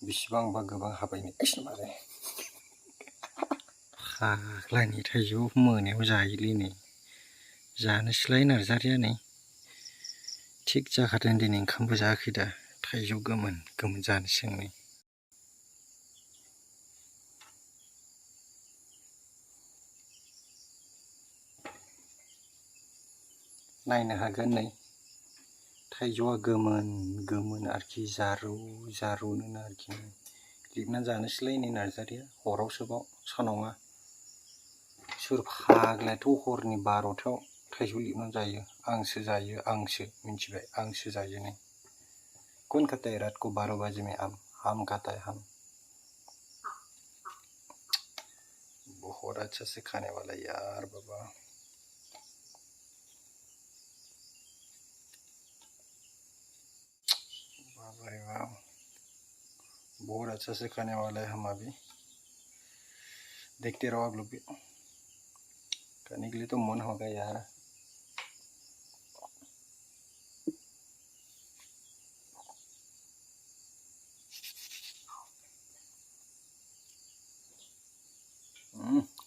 बेसेबांबा गोबां हाबायनो मारे फाग्लानि थाइजौ मोनायाव जायोलै नै जानोसैलाय नार्जारिया नै थिग जाखादों दिनै ओंखामबो जायाखै दा थाइजौ गोमोन गोमोन जानोसै आं नै नायनो हागोन नै थाइजौआ गोमोन गोमोन आरोखि जारौ जारौनो आरोखि लिरना जानोसैलाय नै नार्जारिया हरावसोबाव सानाव नङा सोर फाग्लायाथ' हरनि 12थायाव थाइजौ लिरनानै जायो आंसो मिन्थिबाय आंसो जायो नै कौन खाता है रात को 12 बजे में आम खाता है हम बहुत अच्छा से खाने वाला यार बाबा अरे वाह बहुत अच्छा से खाने वाला है हम अभी देखते रहो आप लोग भी खाने के लिए तो मन होगा यार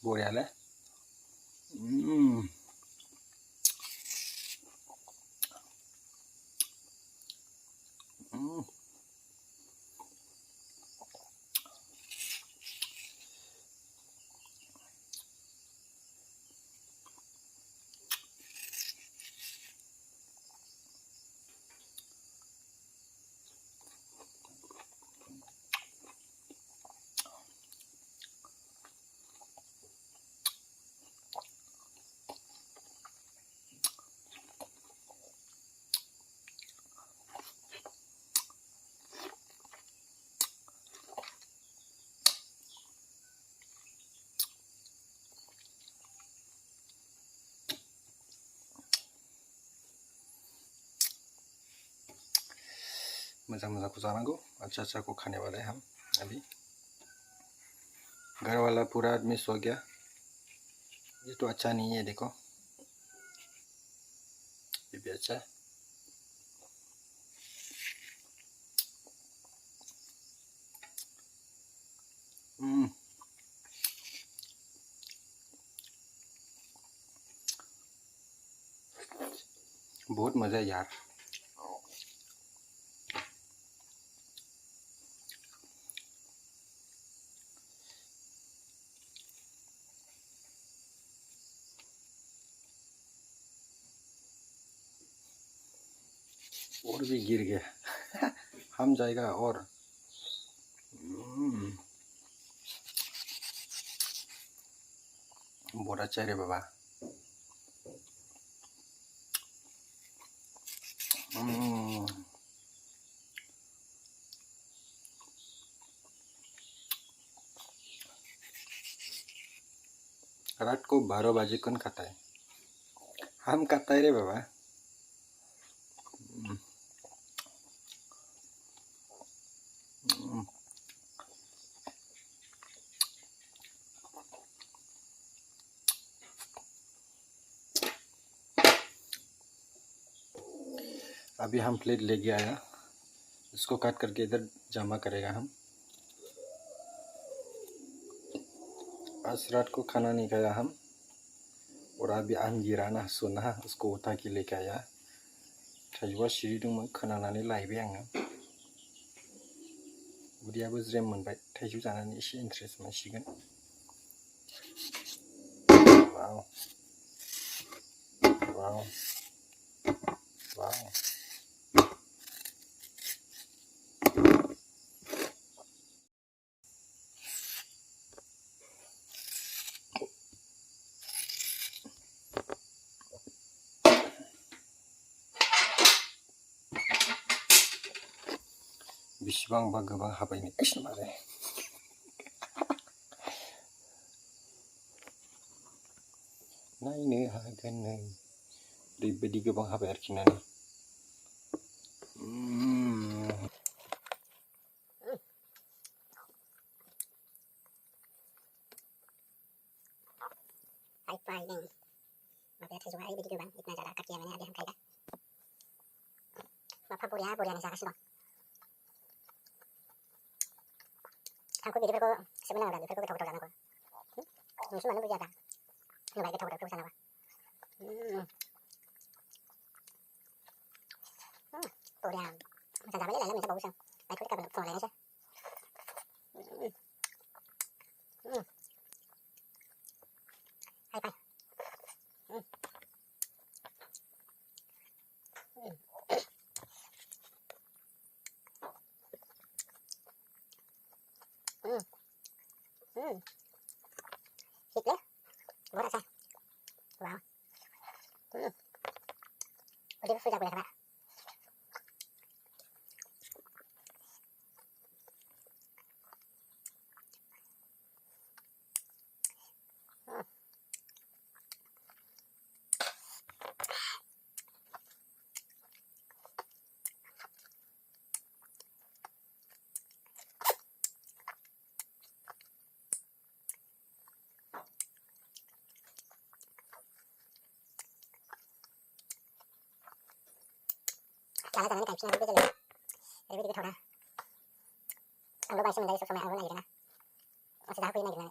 बरियालै मज़ा को जानांगो अच्छा को खाने वाले हैं हम अभी घर वाला पूरा आदमी सो गया ये तो अच्छा नहीं है देखो ये भी अच्छा है बहुत मज़ा है यार और भी गिर गया हम जाएगा और बहुत अच्छा रे बाबा रात को 12 बजे कौन खाता है हम खाता है रे बाबा अभी हम प्लेट लेके आया इसको काट करके इधर जमा करेगा हम आज रात को खाना नहीं खाया हम और अभी आम गिरा ना सुना उसको उठा के लेके आया थाइजौआ सिरिदोंमोन खोनानानै लायबाय आङो उदैयाबो ज्रेम मोनबाय थाइजौ जानानै एसे इन्ट्रेस्ट मोनसिगोन वाव वाव वाव बेसेबांबा गोबां हाबायनो मारे नायनो हागोन नै ओरैबायदि गोबां हाबाय आरोखि ना थाइजौआ ओरैबायदि गोबां इतना ज़्यादा काट किया मैंने अभी हम खाएगा वाफा बढ़िया बढ़िया नहीं जागा Aku bidiferku sebenarnya bidiferku ketawa ketawa aku. Musuh mana berjaga? Nggak ketawa ketawa sana apa? Korea. Masa zaman ini lah minta bagus. Aku kita belum lain aja. Hai pai. Thịt đấy. Bố đã sai. Wow. Ở đây có phơi ra các bạn. Jangan jangan kayak gini aja deh. Jadi kita thora. Ang babae sa mga awal na. Masih ako na gina.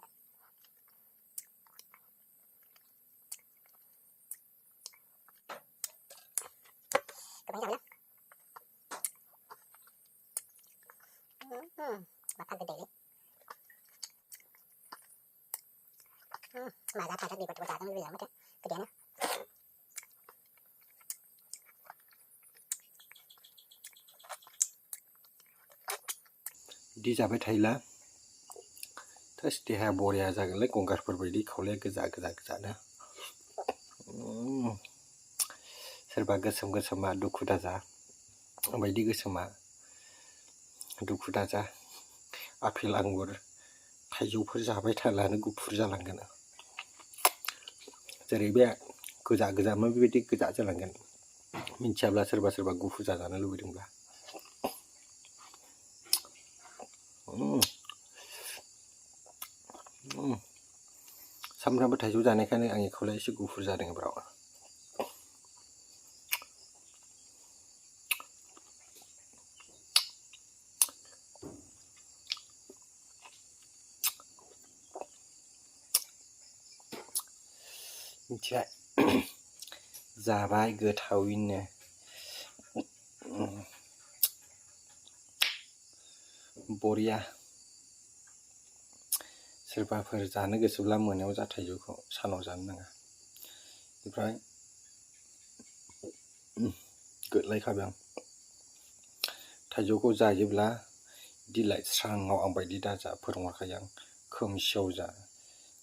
Kebanyakan ya. Bakal gede nih. Mà giá cả đi bật nó bây giờ mất cái đèn á. Di जाबाय थायोला थोस देहाया बरिया जागोनलै गंगारफोर बायदि खावलाया गोजा गोजा गोजानो सोरबा गोसोम गोसोमा दुखु दाजा बायदि गोसोमा दुखु दाजा आपेल आंगुर थाइजौफोर जाबाय थाब्लानो गुफुर जालांगोन जेरै बे गोजा गोजामोन बेबायदि गोजा जालांगोन मिन्थियाब्ला सोरबा सोरबा गुफुर जाजानो लुबैदोंब्ला सामफ्रामबो थाइजौ जानायखायनो आंनि खावलाया एसे गुफुर जादों ब्रा मिथिबाय जाबाय गोथावैनो बरिया सोरबाफोर जानो गोसोब्ला मोनायाव जा थाइजौखौ सानाव जानो नाङा ओमफ्राय गोदलायखाबाय आं थाइजौखौ जायोब्ला बिदि लाइट स्राङाव आं बायदि दाजा फोरोंहरखायो आं खोमसियाव जा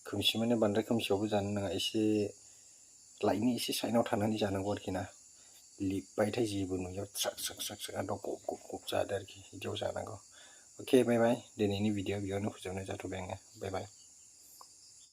खोमसि माने बांद्राय खोमसियावबो जानो नाङा एसे लाइटनि एसे साइडआव थानानै जानांगौ आरोखि ना लिपबायथाय जेबो नुयियाव ट्राक ट्राक ट्राक ट्राक गब गब गब जादो आरोखि बिदियाव जानांगौ अके बाय बाय दिनैनि भिडिअ बेयावनो फोजोबनाय जाथ'बाय आङो बाय बाय